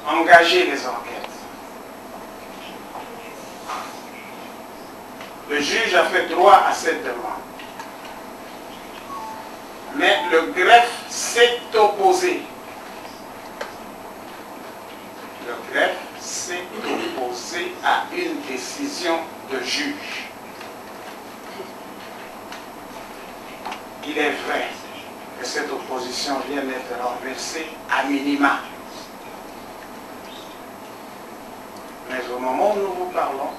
engagé les enquêtes. Le juge a fait droit à cette demande. Mais le greffe s'est opposé. Le greffe s'est opposé à une décision de juge. Il est vrai que cette opposition vient d'être renversée à minima. Mais au moment où nous vous parlons,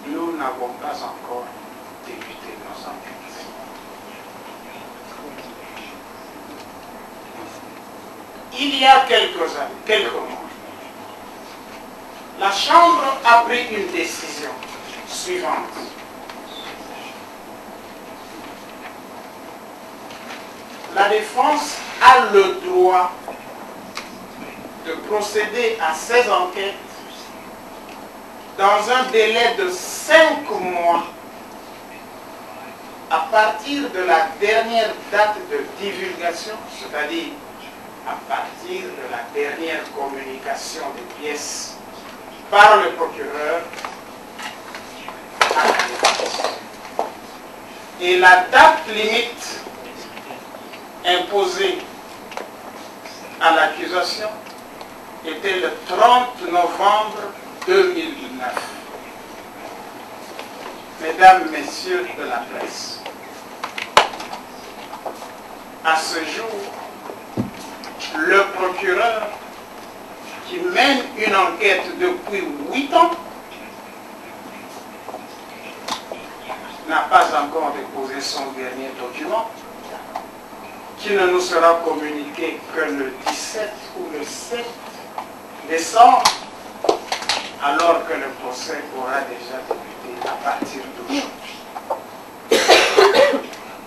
nous n'avons pas encore débuté nos enquêtes. Il y a quelques mois, la Chambre a pris une décision suivante. La défense a le droit de procéder à ces enquêtes dans un délai de 5 mois à partir de la dernière date de divulgation, c'est-à-dire à partir de la dernière communication des pièces par le procureur à la défense. Et la date limite imposée à l'accusation était le 30 novembre 2009. Mesdames, Messieurs de la presse, à ce jour, le procureur qui mène une enquête depuis 8 ans n'a pas encore déposé son dernier document qui ne nous sera communiqué que le 17 ou le 7 décembre, alors que le procès aura déjà débuté à partir d'aujourd'hui.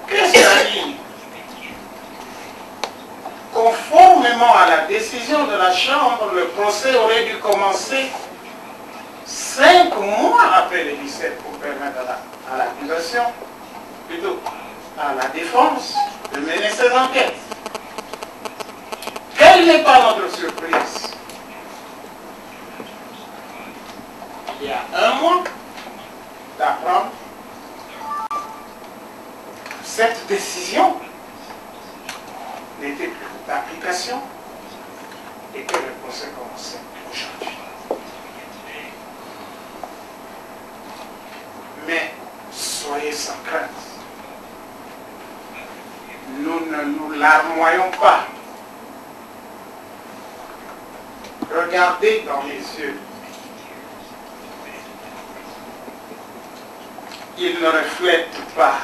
Qu'est-ce que ça dit? Conformément à la décision de la Chambre, le procès aurait dû commencer 5 mois après le 17 pour permettre à l'accusation, plutôt à la défense, de mener ses enquêtes. Quelle n'est pas notre surprise? Il y a 1 mois d'apprendre cette décision n'était plus d'application et que le procès commençait aujourd'hui. Mais soyez sans crainte. Nous ne nous larmoyons pas. Regardez dans les yeux. Il ne reflète pas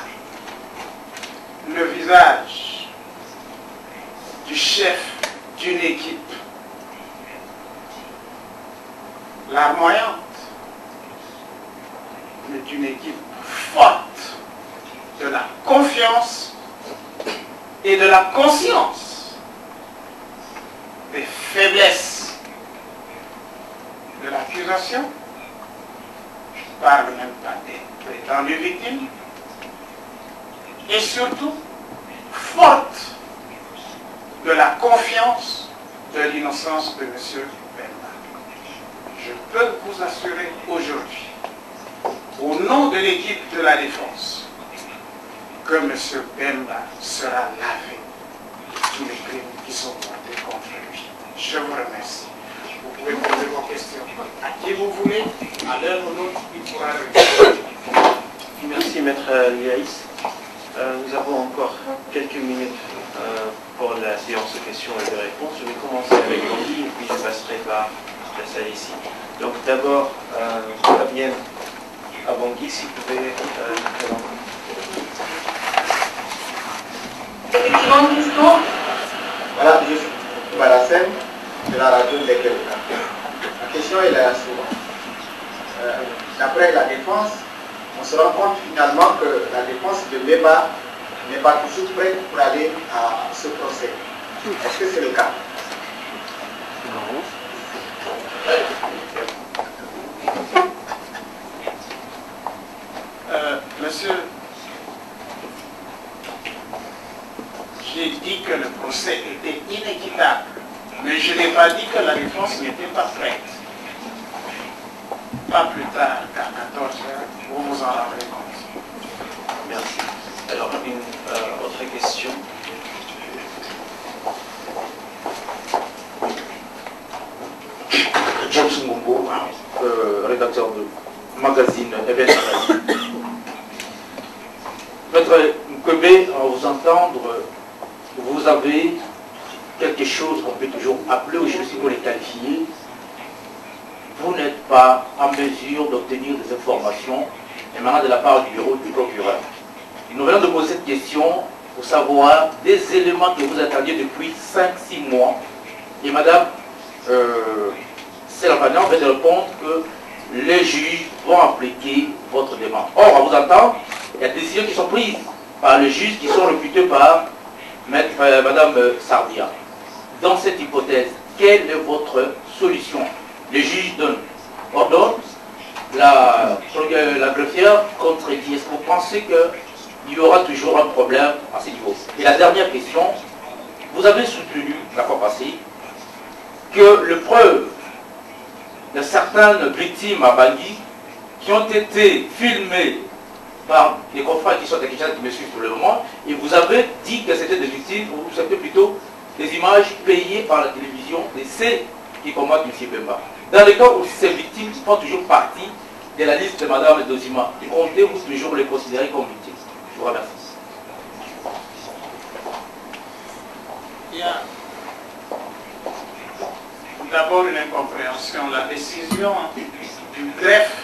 le visage du chef d'une équipe larmoyante, mais d'une équipe forte de la confiance et de la conscience des faiblesses de l'accusation. Je ne parle même pas des prétendues victimes, et surtout forte de la confiance de l'innocence de M. Bemba. Je peux vous assurer aujourd'hui, au nom de l'équipe de la défense, que M. Bemba sera lavé de tous les crimes qui sont portés contre lui. Je vous remercie. Vous pouvez poser vos questions à qui vous voulez, à l'heure ou l'autre, il pourra répondre. Merci, Maître Liaïs. Nous avons encore quelques minutes pour la séance de questions et de réponses. Je vais commencer avec Andy et puis je passerai par la salle ici. Donc d'abord, Fabienne Abangui, si vous pouvez nous présenter. Voilà, je suis Balassem de la radio de Kerouka. La question est la suivante. D'après la défense, on se rend compte finalement que la défense de Bemba n'est pas toujours prête pour aller à ce procès. Est-ce que c'est le cas? Non. Monsieur, j'ai dit que le procès était inéquitable. Mais je n'ai pas dit que la défense n'était pas prête. Pas plus tard qu'à 14 heures, vous vous en rendrez compte. Merci. Alors, une autre question. James Mumbo, rédacteur de magazine Event Magazine. Maître Nkwebe, à vous entendre, vous avez quelque chose qu'on peut toujours appeler aujourd'hui pour les qualifier. Vous n'êtes pas en mesure d'obtenir des informations émanant de la part du bureau du procureur. Nous venons de poser cette question pour savoir des éléments que vous attendiez depuis 5-6 mois. Et madame Selapagnan vient de répondre que les juges vont appliquer votre demande. Or, à vous entendre, il y a des décisions qui sont prises par les juges qui sont réputées par madame Sardia. Dans cette hypothèse, quelle est votre solution? Les juges ordonnent, la greffière contredit. Est-ce que vous pensez qu'il y aura toujours un problème à ce niveau? Et la dernière question, vous avez soutenu la fois passée que les preuves de certaines victimes à Bangui qui ont été filmées par des confrères qui sont à Kinshasa qui me suivent pour le moment, et vous avez dit que c'était des victimes, ou c'était plutôt des images payées par la télévision de ceux qui combattent M. Bemba. Dans le cas où ces victimes font toujours partie de la liste de Mme Dozima, comptez-vous toujours les considérer comme victimes? Je vous remercie. Il y a d'abord une incompréhension. La décision du greffe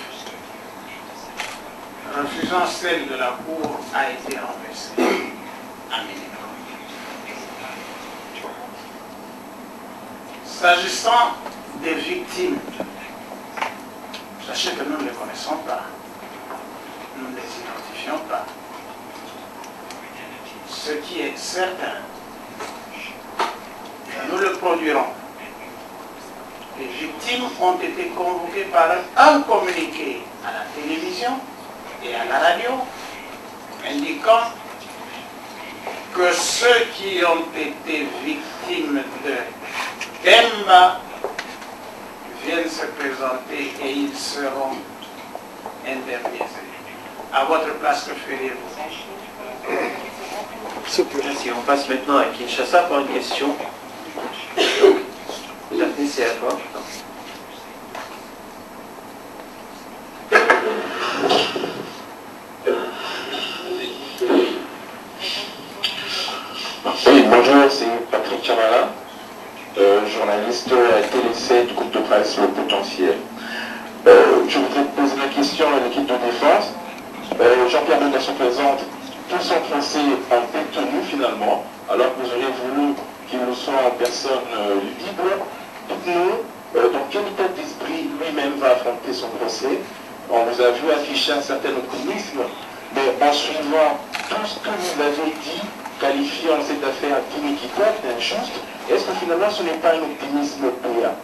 refusant celle de la Cour a été renversée à minimum. S'agissant des victimes, sachez que nous ne les connaissons pas, nous ne les identifions pas. Ce qui est certain, nous le produirons. Les victimes ont été convoquées par un communiqué à la télévision et à la radio, indiquant que ceux qui ont été victimes de Bemba viennent se présenter et ils seront indemnisés. À votre place, que feriez-vous? Merci. On passe maintenant à Kinshasa pour une question. Daphné, c'est à toi. Oui, bonjour, c'est Patrick Chamala, journaliste à TLC du groupe de presse Le Potentiel. Je voudrais poser la question à l'équipe de défense. Jean-Pierre Bemba se présente tous sont Français en détenu finalement, alors que vous auriez voulu qu'il nous soit en personne libre. Dites-nous dans quel état d'esprit lui-même va affronter son procès. On vous a vu afficher un certain optimisme, mais en suivant tout ce que vous avez dit, qualifiant cette affaire d'inéquitable, d'injuste, est-ce que finalement ce n'est pas un optimisme payant?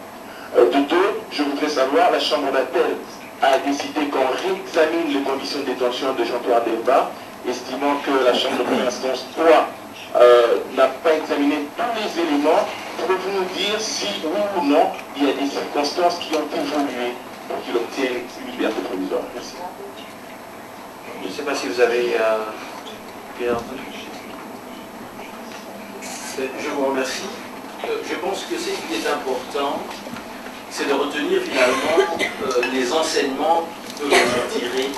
De deux, je voudrais savoir, la Chambre d'appel a décidé qu'on réexamine les conditions de détention de Jean-Pierre Bemba, estimant que la Chambre de première instance 3 n'a pas examiné tous les éléments. Pouvez-vous nous dire si, oui ou non, il y a des circonstances qui ont évolué pour qu'il obtienne une liberté provisoire? Merci. Je ne sais pas si vous avez bien entendu. Je vous remercie. Je pense que ce qui est important, c'est de retenir finalement les enseignements que l'on peut tirer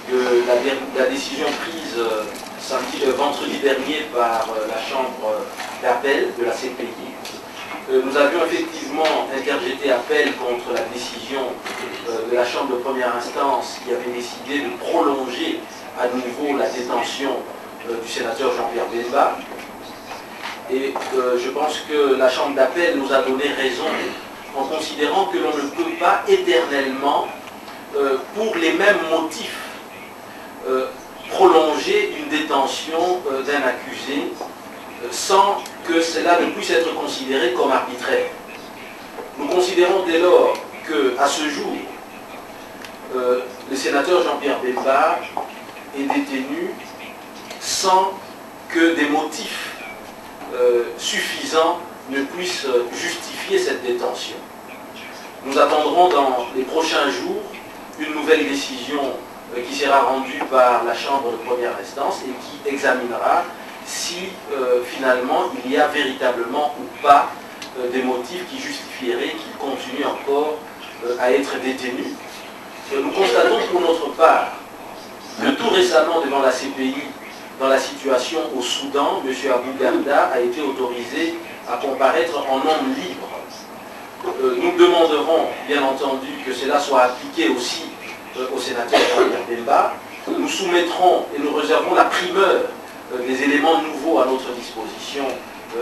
de la décision prise vendredi dernier par la Chambre d'appel de la CPI. Nous avions effectivement interjeté appel contre la décision de la Chambre de première instance qui avait décidé de prolonger à nouveau la détention du sénateur Jean-Pierre Bemba. Et je pense que la Chambre d'appel nous a donné raison en considérant que l'on ne peut pas éternellement, pour les mêmes motifs, prolonger une détention d'un accusé sans que cela ne puisse être considéré comme arbitraire. Nous considérons dès lors qu'à ce jour, le sénateur Jean-Pierre Bemba est détenu sans que des motifs suffisants ne puissent justifier cette détention. Nous attendrons dans les prochains jours une nouvelle décision qui sera rendue par la Chambre de première instance et qui examinera si finalement il y a véritablement ou pas des motifs qui justifieraient qu'il continue encore à être détenu. Nous constatons pour notre part que tout récemment devant la CPI, dans la situation au Soudan, M. Abou Garda a été autorisé à comparaître en homme libre. Nous demanderons bien entendu que cela soit appliqué aussi au sénateur Bemba. Nous soumettrons et nous réservons la primeur des éléments nouveaux à notre disposition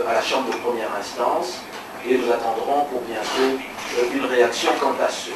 à la Chambre de première instance et nous attendrons pour bientôt une réaction quant à ceux.